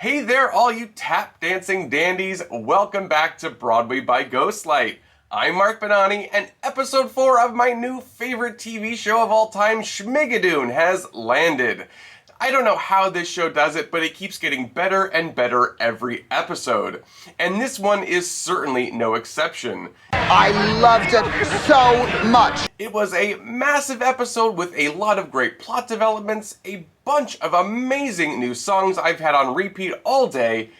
Hey there, all you tap dancing dandies. Welcome back to Broadway by Ghostlight. I'm Mark Benani, and episode 4 of my new favorite TV show of all time, Schmigadoon, has landed. I don't know how this show does it, but it keeps getting better and better every episode. And this one is certainly no exception. I loved it so much. It was a massive episode with a lot of great plot developments, a bunch of amazing new songs I've had on repeat all day,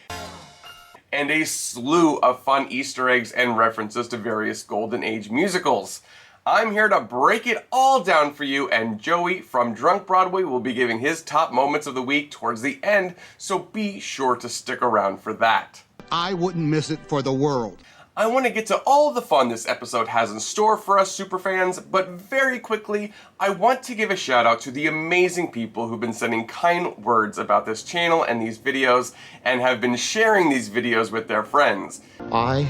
and a slew of fun Easter eggs and references to various Golden Age musicals. I'm here to break it all down for you, and Joey from Drunk Broadway will be giving his top moments of the week towards the end, so be sure to stick around for that. I wouldn't miss it for the world. I want to get to all of the fun this episode has in store for us superfans, but very quickly, I want to give a shout out to the amazing people who've been sending kind words about this channel and these videos, and have been sharing these videos with their friends. I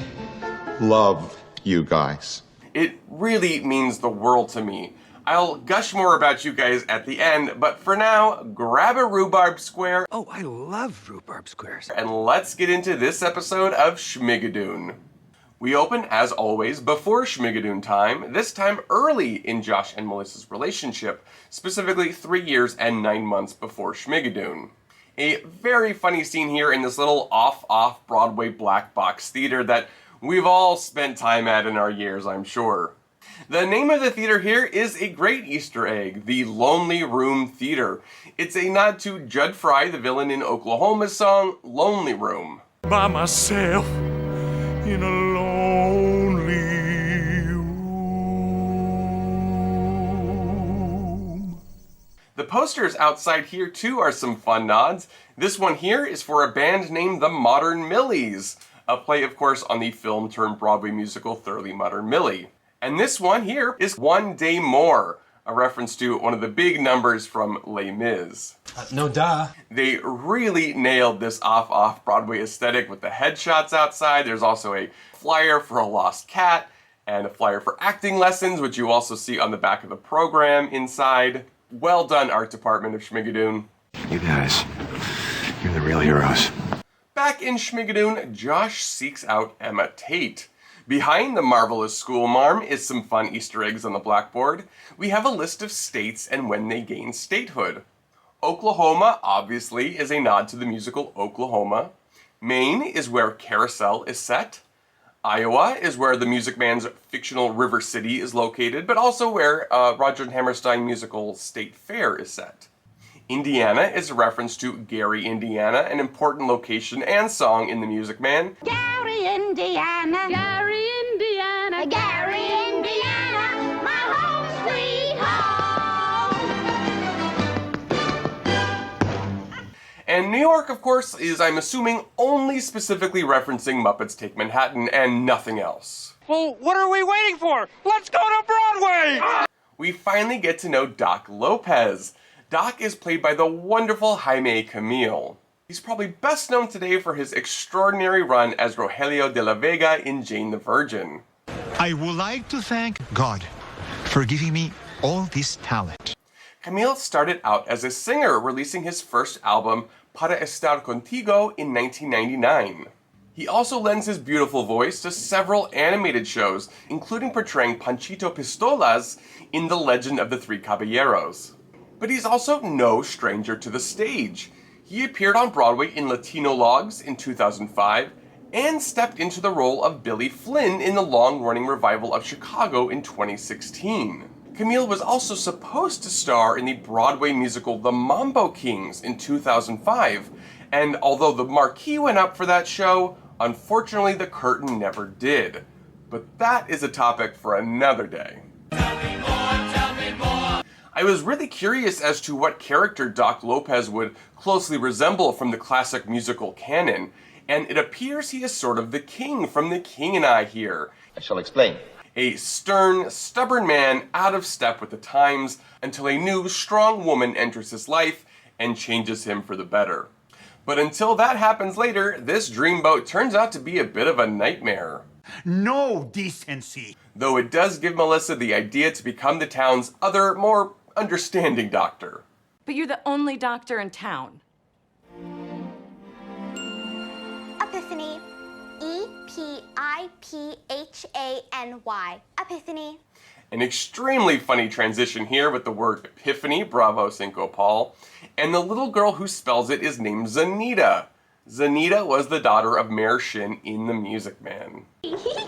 love you guys. It really means the world to me. I'll gush more about you guys at the end, but for now, grab a rhubarb square. Oh, I love rhubarb squares. And let's get into this episode of Schmigadoon. We open, as always, before Schmigadoon time, this time early in Josh and Melissa's relationship, specifically 3 years and 9 months before Schmigadoon. A very funny scene here in this little off-Broadway black box theater that we've all spent time at in our years, I'm sure. The name of the theater here is a great Easter egg, the Lonely Room Theater. It's a nod to Judd Fry, the villain in Oklahoma's song, Lonely Room. By myself in a lonely room. The posters outside here too are some fun nods. This one here is for a band named the Modern Millies, a play of course on the film-turned-Broadway musical Thoroughly Modern Millie. And this one here is One Day More, a reference to one of the big numbers from Les Mis. No duh. They really nailed this off-Broadway aesthetic with the headshots outside. There's also a flyer for a lost cat, and a flyer for acting lessons, which you also see on the back of the program inside. Well done, art department of Schmigadoon. You guys, you're the real heroes. Back in Schmigadoon, Josh seeks out Emma Tate. Behind the marvelous school marm is some fun Easter eggs on the blackboard. We have a list of states and when they gained statehood. Oklahoma, obviously, is a nod to the musical Oklahoma. Maine is where Carousel is set. Iowa is where the Music Man's fictional River City is located, but also where Roger and Hammerstein musical State Fair is set. Indiana is a reference to Gary, Indiana, an important location and song in The Music Man. Gary, Indiana. Gary, Indiana. Gary, Indiana. My home sweet home. And New York, of course, is, I'm assuming, only specifically referencing Muppets Take Manhattan and nothing else. Well, what are we waiting for? Let's go to Broadway! We finally get to know Doc Lopez. Doc is played by the wonderful Jaime Camille. He's probably best known today for his extraordinary run as Rogelio de la Vega in Jane the Virgin. I would like to thank God for giving me all this talent. Camille started out as a singer, releasing his first album, Para Estar Contigo, in 1999. He also lends his beautiful voice to several animated shows, including portraying Panchito Pistolas in The Legend of the Three Caballeros. But he's also no stranger to the stage. He appeared on Broadway in Latino Logs in 2005 and stepped into the role of Billy Flynn in the long-running revival of Chicago in 2016. Camille was also supposed to star in the Broadway musical The Mambo Kings in 2005, and although the marquee went up for that show, unfortunately the curtain never did. But that is a topic for another day. I was really curious as to what character Doc Lopez would closely resemble from the classic musical canon, and it appears he is sort of the king from The King and I here. I shall explain. A stern, stubborn man out of step with the times until a new, strong woman enters his life and changes him for the better. But until that happens later, this dreamboat turns out to be a bit of a nightmare. No decency. Though it does give Melissa the idea to become the town's other, more understanding doctor. But you're the only doctor in town. Epiphany. Epiphany. An extremely funny transition here with the word epiphany, bravo Cinco Paul. And the little girl who spells it is named Zanita. Zanita was the daughter of Mayor Shin in The Music Man.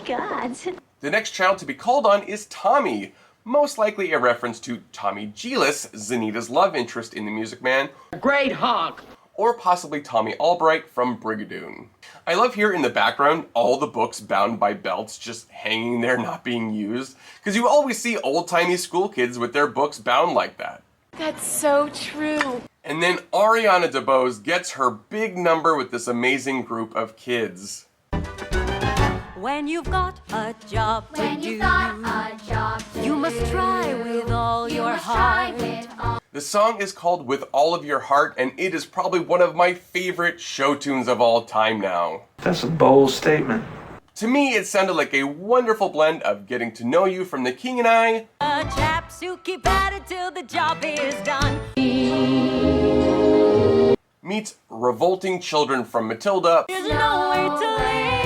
God. The next child to be called on is Tommy, most likely a reference to Tommy Giles, Zanita's love interest in The Music Man. Great honk. Or possibly Tommy Albright from Brigadoon. I love here in the background all the books bound by belts just hanging there not being used, because you always see old-timey school kids with their books bound like that. That's so true. And then Ariana DeBose gets her big number with this amazing group of kids. When you've got a job to do, you must try with all your heart. The song is called With All of Your Heart, and it is probably one of my favorite show tunes of all time now. That's a bold statement. To me, it sounded like a wonderful blend of Getting to Know You from The King and I, Chaps who keep at it till the job is done. meets Revolting Children from Matilda, There's no way to live.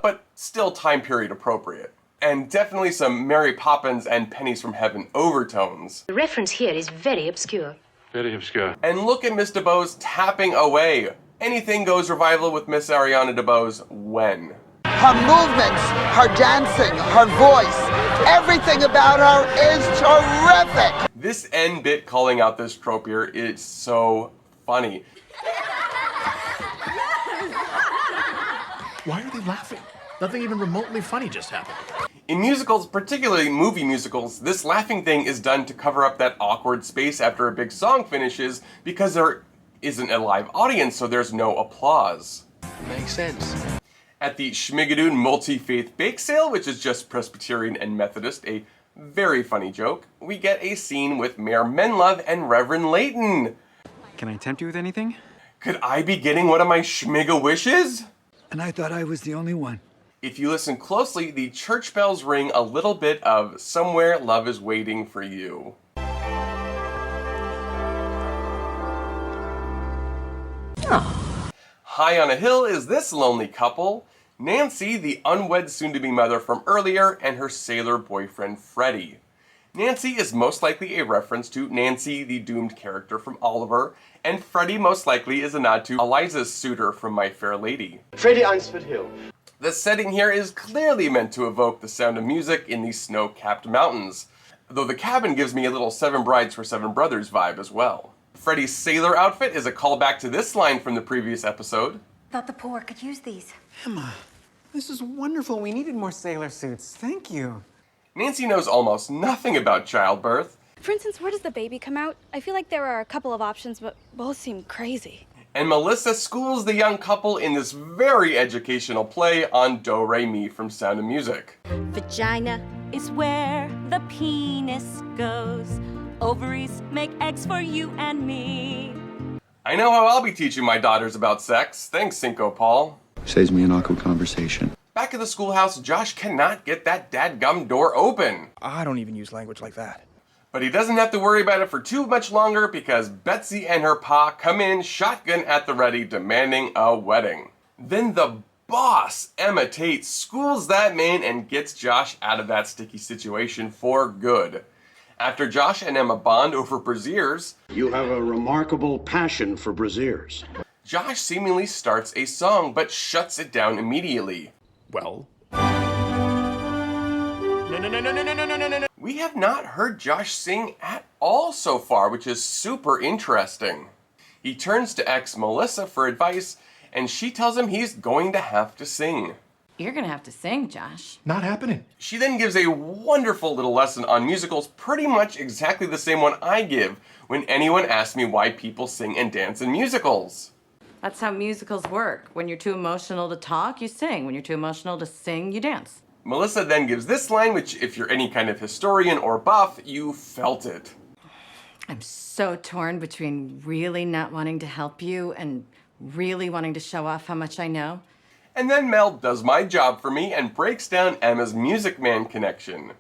but still time period appropriate. And definitely some Mary Poppins and Pennies from Heaven overtones. The reference here is very obscure. Very obscure. And look at Miss DeBose tapping away. Anything Goes revival with Miss Ariana DeBose when? Her movements, her dancing, her voice, everything about her is terrific. This end bit calling out this trope here is so funny. Why are they laughing? Nothing even remotely funny just happened. In musicals, particularly movie musicals, this laughing thing is done to cover up that awkward space after a big song finishes because there isn't a live audience, so there's no applause. Makes sense. At the Schmigadoon multi-faith bake sale, which is just Presbyterian and Methodist, a very funny joke, we get a scene with Mayor Menlove and Reverend Layton. Can I tempt you with anything? Could I be getting one of my Schmiga wishes? And I thought I was the only one. If you listen closely, the church bells ring a little bit of Somewhere Love is Waiting for You. High on a hill is this lonely couple, Nancy, the unwed soon-to-be mother from earlier, and her sailor boyfriend, Freddie. Nancy is most likely a reference to Nancy, the doomed character from Oliver, and Freddie most likely is a nod to Eliza's suitor from My Fair Lady. Freddie Einsford Hill. The setting here is clearly meant to evoke the sound of music in these snow-capped mountains, though the cabin gives me a little Seven Brides for Seven Brothers vibe as well. Freddie's sailor outfit is a callback to this line from the previous episode. Thought the poor could use these. Emma, this is wonderful. We needed more sailor suits. Thank you. Nancy knows almost nothing about childbirth. For instance, where does the baby come out? I feel like there are a couple of options, but both seem crazy. And Melissa schools the young couple in this very educational play on Do Re Mi from Sound of Music. Vagina is where the penis goes. Ovaries make eggs for you and me. I know how I'll be teaching my daughters about sex. Thanks, Cinco Paul. Saves me an awkward conversation. Back at the schoolhouse, Josh cannot get that dadgum door open. I don't even use language like that. But he doesn't have to worry about it for too much longer because Betsy and her pa come in shotgun at the ready demanding a wedding. Then the boss, Emma Tate, schools that man and gets Josh out of that sticky situation for good. After Josh and Emma bond over brassieres, you have a remarkable passion for brassieres. Josh seemingly starts a song but shuts it down immediately. Well. We have not heard Josh sing at all so far, which is super interesting. He turns to ex Melissa for advice, and she tells him he's going to have to sing. You're gonna have to sing, Josh. Not happening. She then gives a wonderful little lesson on musicals, pretty much exactly the same one I give when anyone asks me why people sing and dance in musicals. That's how musicals work. When you're too emotional to talk, you sing. When you're too emotional to sing, you dance. Melissa then gives this line, which if you're any kind of historian or buff, you felt it. I'm so torn between really not wanting to help you and really wanting to show off how much I know. And then Mel does my job for me and breaks down Emma's Music Man connection.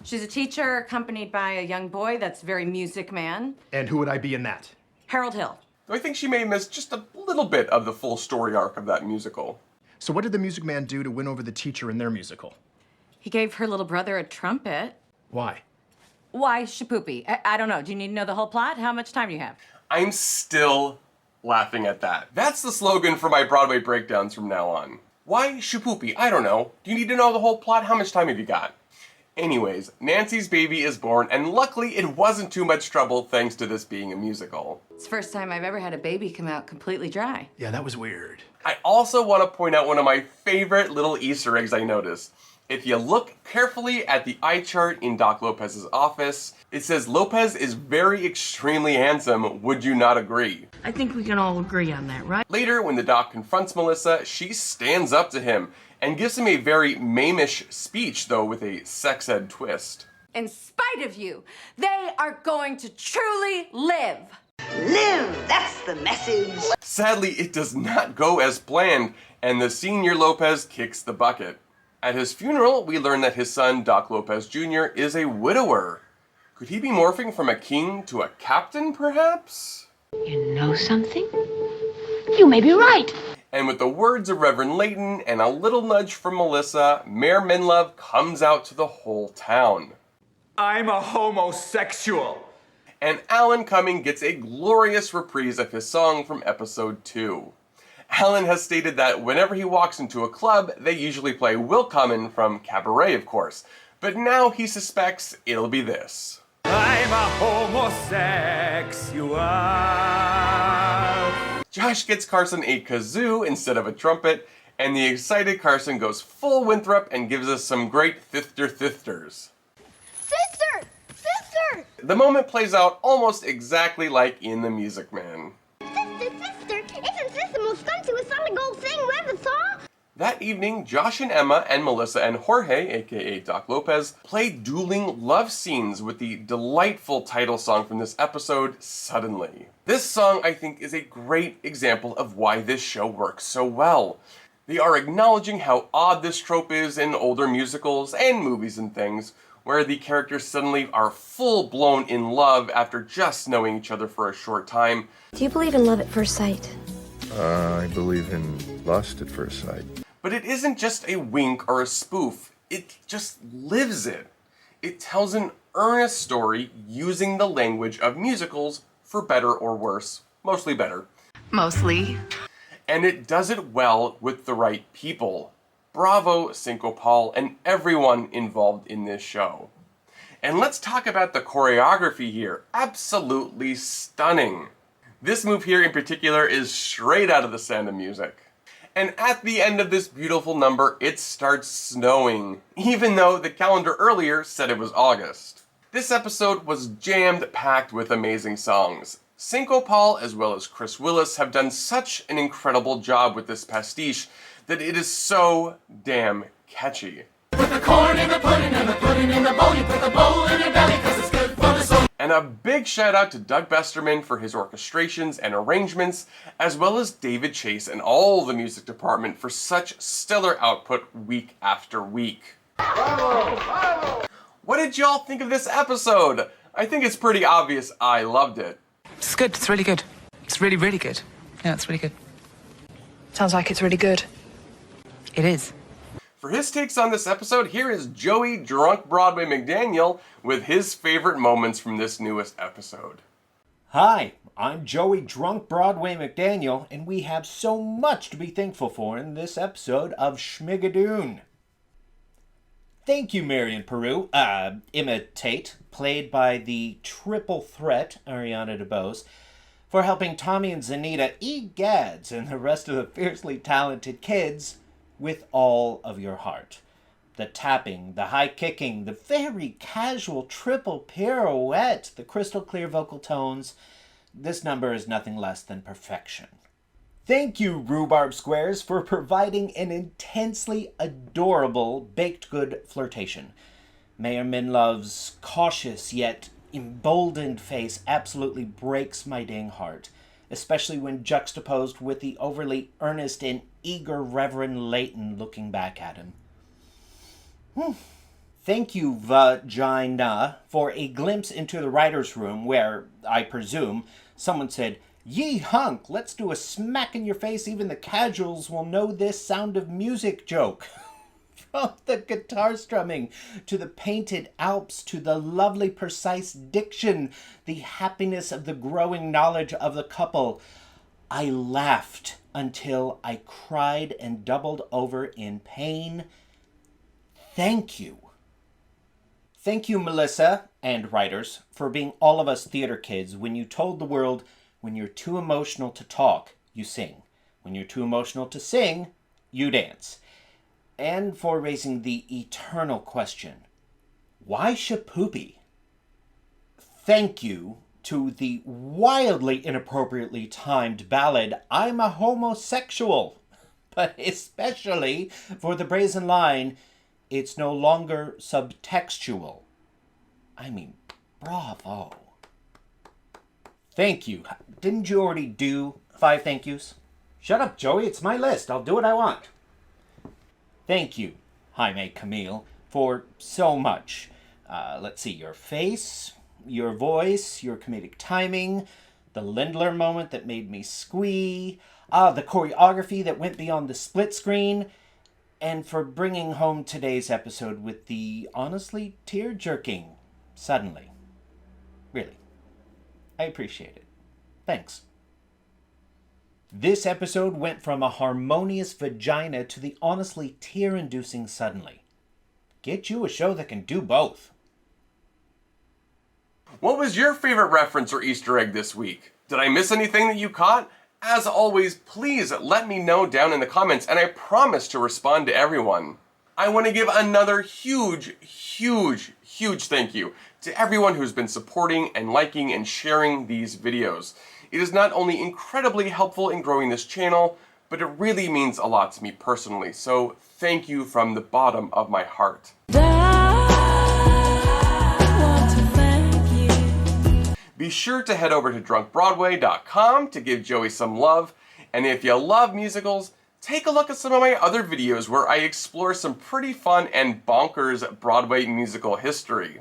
She's a teacher accompanied by a young boy that's very Music Man. And who would I be in that? Harold Hill. I think she may have missed just a little bit of the full story arc of that musical. So what did the Music Man do to win over the teacher in their musical? He gave her little brother a trumpet. Why? Why, Shapoopy? I don't know. Do you need to know the whole plot? How much time do you have? I'm still laughing at that. That's the slogan for my Broadway breakdowns from now on. Why Shapoopy? I don't know. Do you need to know the whole plot? How much time have you got? Anyways, Nancy's baby is born, and luckily it wasn't too much trouble thanks to this being a musical. It's the first time I've ever had a baby come out completely dry. Yeah, that was weird. I also want to point out one of my favorite little Easter eggs I noticed. If you look carefully at the eye chart in Doc Lopez's office, it says Lopez is very extremely handsome, would you not agree? I think we can all agree on that, right? Later, when the doc confronts Melissa, she stands up to him and gives him a very mame-ish speech, though with a sex ed twist. In spite of you, they are going to truly live. Live, that's the message. Sadly, it does not go as planned, and the senior Lopez kicks the bucket. At his funeral, we learn that his son, Doc Lopez Jr., is a widower. Could he be morphing from a king to a captain, perhaps? You know something? You may be right. And with the words of Reverend Layton and a little nudge from Melissa, Mayor Minlove comes out to the whole town. I'm a homosexual. And Alan Cumming gets a glorious reprise of his song from episode 2. Alan has stated that whenever he walks into a club, they usually play Willkommen from Cabaret, of course. But now he suspects it'll be this. I'm a homosexual. Josh gets Carson a kazoo instead of a trumpet, and the excited Carson goes full Winthrop and gives us some great thithters. Sister! Sister! The moment plays out almost exactly like in The Music Man. Sister! Isn't this the most stunty solid gold thing we ever saw? That evening, Josh and Emma and Melissa and Jorge, aka Doc Lopez, play dueling love scenes with the delightful title song from this episode, Suddenly. This song, I think, is a great example of why this show works so well. They are acknowledging how odd this trope is in older musicals and movies and things, where the characters suddenly are full-blown in love after just knowing each other for a short time. Do you believe in love at first sight? I believe in lust at first sight. But it isn't just a wink or a spoof, it just lives it. It tells an earnest story using the language of musicals for better or worse, mostly better. Mostly. And it does it well with the right people. Bravo, Cinco Paul, and everyone involved in this show. And let's talk about the choreography here. Absolutely stunning. This move here in particular is straight out of The Sound of Music. And at the end of this beautiful number, it starts snowing, even though the calendar earlier said it was August. This episode was jammed-packed with amazing songs. Cinco Paul, as well as Chris Willis, have done such an incredible job with this pastiche that it is so damn catchy. Put the corn in the pudding and the pudding in the bowl. You put the bowl in your belly 'cause it's good for the soul. And a big shout out to Doug Besterman for his orchestrations and arrangements, as well as David Chase and all the music department for such stellar output week after week. Bravo! Bravo! What did y'all think of this episode? I think it's pretty obvious I loved it. It's good. It's really good. It's really, really good. Yeah, it's really good. Sounds like it's really good. It is. For his takes on this episode, here is Joey Drunk Broadway McDaniel with his favorite moments from this newest episode. Hi, I'm Joey Drunk Broadway McDaniel, and we have so much to be thankful for in this episode of Schmigadoon. Thank you, Marion Peru, imitate, played by the triple threat Ariana DeBose, for helping Tommy and Zanita, egads, and the rest of the fiercely talented kids with all of your heart. The tapping, the high kicking, the very casual triple pirouette, the crystal clear vocal tones. This number is nothing less than perfection. Thank you, Rhubarb Squares, for providing an intensely adorable baked good flirtation. Mayor Minlove's cautious yet emboldened face absolutely breaks my dang heart, especially when juxtaposed with the overly earnest and eager Reverend Layton looking back at him. Thank you, vagina, for a glimpse into the writer's room where, I presume, someone said, "Yeehonk, let's do a smack in your face, even the casuals will know this Sound of Music joke." From the guitar strumming, to the painted Alps, to the lovely precise diction, the happiness of the growing knowledge of the couple, I laughed until I cried and doubled over in pain. Thank you. Thank you, Melissa and writers, for being all of us theater kids when you told the world when you're too emotional to talk, you sing. When you're too emotional to sing, you dance. And for raising the eternal question, why Shapoopy? Thank you to the wildly inappropriately timed ballad, "I'm a homosexual," but especially for the brazen line, "It's no longer subtextual." I mean, bravo. Thank you. Didn't you already do 5 thank yous? Shut up, Joey. It's my list. I'll do what I want. Thank you, Jaime Camille, for so much. Let's see, your face, your voice, your comedic timing, the Lindler moment that made me squee, the choreography that went beyond the split screen, and for bringing home today's episode with the honestly tear-jerking suddenly. Really. I appreciate it. Thanks. This episode went from a harmonious vagina to the honestly tear-inducing suddenly. Get you a show that can do both. What was your favorite reference or Easter egg this week? Did I miss anything that you caught? As always, please let me know down in the comments, and I promise to respond to everyone. I want to give another huge thank you to everyone who's been supporting and liking and sharing these videos. It is not only incredibly helpful in growing this channel, but it really means a lot to me personally, so thank you from the bottom of my heart. Be sure to head over to drunkbroadway.com to give Joey some love, and if you love musicals, take a look at some of my other videos where I explore some pretty fun and bonkers Broadway musical history.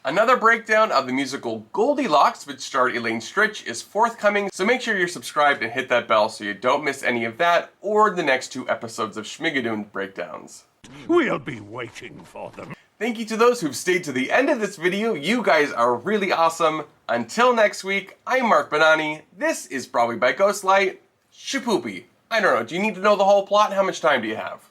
Another breakdown of the musical Goldilocks, which starred Elaine Stritch, is forthcoming, so make sure you're subscribed and hit that bell so you don't miss any of that or the next 2 episodes of Schmigadoon breakdowns. We'll be waiting for them. Thank you to those who've stayed to the end of this video. You guys are really awesome. Until next week, I'm Mark Bonanni. This is Broadway by Ghostlight. Shapoopy. I don't know, do you need to know the whole plot? How much time do you have?